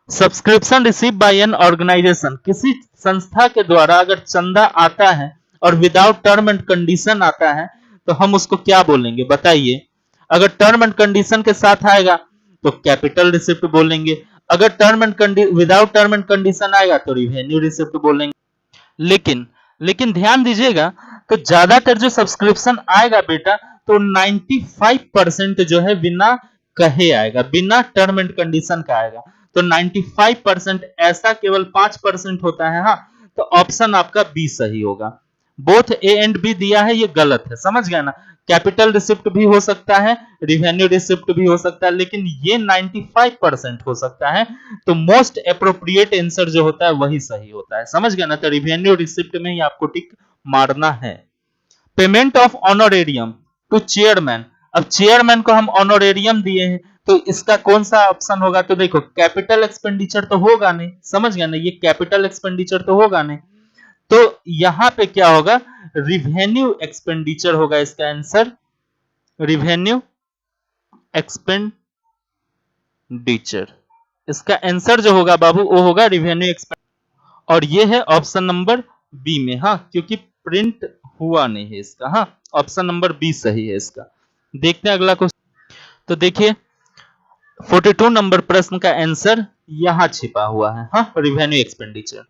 Subscription receive by an organisation, किसी संस्था के द्वारा अगर चंदा आता है और विदाउट टर्म एंड कंडीशन आता है तो हम उसको क्या बोलेंगे बताइए। अगर टर्म एंड कंडीशन के साथ आएगा तो कैपिटल रिसिप्ट बोलेंगे, अगर term and without term and condition आएगा तो रिवेन्यू रिसिप्ट बोलेंगे। लेकिन ध्यान दीजिएगा, तो ज्यादातर जो सब्सक्रिप्शन आएगा बेटा तो 95% जो है बिना कहे आएगा, बिना टर्म एंड कंडीशन का आएगा। तो 95% ऐसा केवल 5% होता है। हाँ, तो ऑप्शन आपका बी सही होगा। बोथ ए एंड बी दिया है ये गलत है, समझ गया ना। कैपिटल रिसिप्ट भी हो सकता है, रिवेन्यू रिसिप्ट भी हो सकता है, लेकिन ये 95% हो सकता है। तो मोस्ट एप्रोप्रिएट आंसर जो होता है वही सही होता है, समझ गया ना। तो रिवेन्यू रिसिप्ट में ही आपको टिक मारना है। Payment of honorarium to chairman, अब चेयरमैन को ऑन ऑनोरेरियम दिए हैं तो इसका कौन सा ऑप्शन होगा, तो देखो कैपिटल एक्सपेंडिचर तो होगा नहीं, समझ गया ना, ये कैपिटल एक्सपेंडिचर तो होगा नहीं, तो यहां पे क्या होगा, रिवेन्यू एक्सपेंडिचर होगा इसका आंसर, रिवेन्यू एक्सपेंडिचर। इसका आंसर जो होगा बाबू वो होगा रिवेन्यू एक्सपेंडिचर, और ये है ऑप्शन नंबर बी में। हाँ, क्योंकि प्रिंट हुआ नहीं है इसका। हाँ, ऑप्शन नंबर बी सही है इसका। देखते हैं अगला क्वेश्चन। तो देखिए 42 नंबर प्रश्न का आंसर यहां छिपा हुआ है। हाँ, रिवेन्यू एक्सपेंडिचर।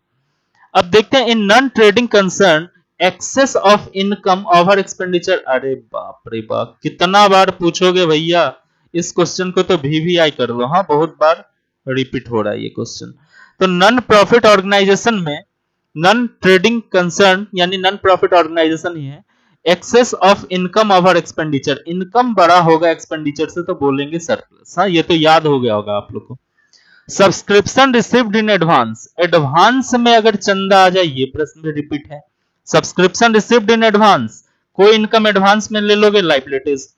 अब देखते हैं in non trading concern excess of income over expenditure. अरे बाप रे बाप, कितना बार पूछोगे भैया इस क्वेश्चन को, तो वीवीआई कर लो। हाँ, बहुत बार रिपीट हो रहा है ये क्वेश्चन। तो नॉन प्रॉफिट ऑर्गेनाइजेशन में नॉन ट्रेडिंग कंसर्न यानी नॉन प्रॉफिट ऑर्गेनाइजेशन ही है। Excess of income over expenditure, income बड़ा होगा एक्सपेंडिचर से तो बोलेंगे सरप्लस। हाँ, ये तो याद हो गया होगा आप लोग को। Subscription received in advance, advance में अगर चंदा आ जाए, ये प्रश्न में रिपीट है। सब्सक्रिप्शन रिसीव्ड इन एडवांस, कोई इनकम एडवांस में ले लोगे, liabilities.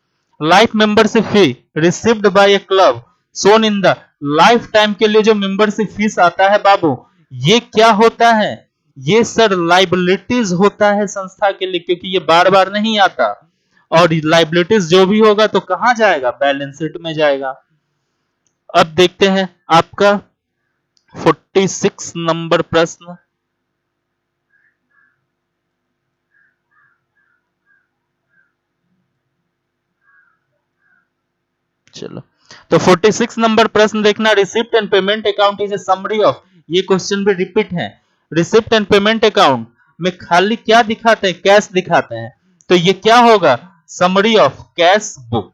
Life membership fee received by a club shown in the, life time के लिए जो मेंबरशिप फीस आता है बाबू, ये क्या होता है, ये सर लाइबिलिटीज होता है संस्था के लिए, क्योंकि ये बार बार नहीं आता। और लाइबिलिटीज जो भी होगा तो कहां जाएगा, बैलेंस शीट में जाएगा। अब देखते हैं आपका 46 नंबर प्रश्न। चलो, तो 46 नंबर प्रश्न देखना, receipt and payment account is A summary of, ये क्वेश्चन भी रिपीट है। रिसिप्ट एंड पेमेंट अकाउंट में खाली क्या दिखाते हैं, कैश दिखाते हैं, तो ये क्या होगा, समरी ऑफ कैश बुक,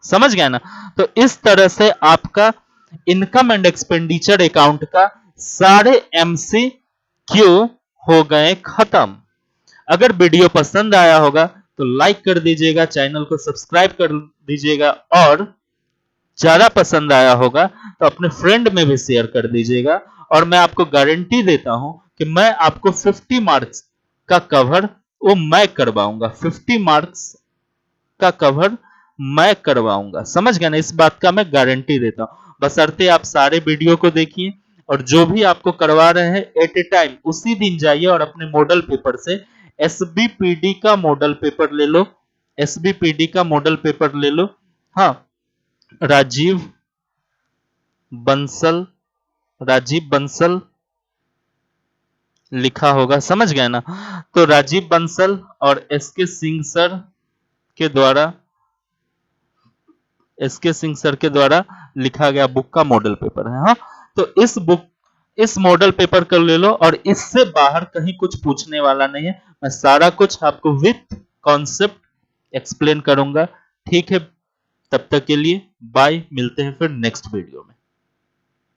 समझ गया ना। तो इस तरह से आपका इनकम एंड एक्सपेंडिचर अकाउंट का सारे एमसीक्यू हो गए खत्म। अगर वीडियो पसंद आया होगा तो लाइक कर दीजिएगा, चैनल को सब्सक्राइब कर दीजिएगा, और ज्यादा पसंद आया होगा तो अपने फ्रेंड में भी शेयर कर दीजिएगा। और मैं आपको गारंटी देता हूं कि मैं आपको 50 मार्क्स का कवर वो मैं करवाऊंगा, 50 मार्क्स का कवर मैं करवाऊंगा, समझ गए ना। इस बात का मैं गारंटी देता हूं, बशर्ते आप सारे वीडियो को देखिए, और जो भी आपको करवा रहे हैं एट ए टाइम उसी दिन जाइए और अपने मॉडल पेपर से एसबीपीडी का मॉडल पेपर ले लो, एसबीपीडी का मॉडल पेपर ले लो। हाँ, राजीव बंसल, राजीव बंसल लिखा होगा, समझ गए ना। तो राजीव बंसल और एसके सिंह सर के द्वारा, एसके सिंह सर के द्वारा लिखा गया बुक का मॉडल पेपर है। हाँ, तो इस मॉडल पेपर को ले लो और इससे बाहर कहीं कुछ पूछने वाला नहीं है। मैं सारा कुछ आपको विथ कॉन्सेप्ट एक्सप्लेन करूंगा। ठीक है, तब तक के लिए बाय, मिलते हैं फिर नेक्स्ट वीडियो में।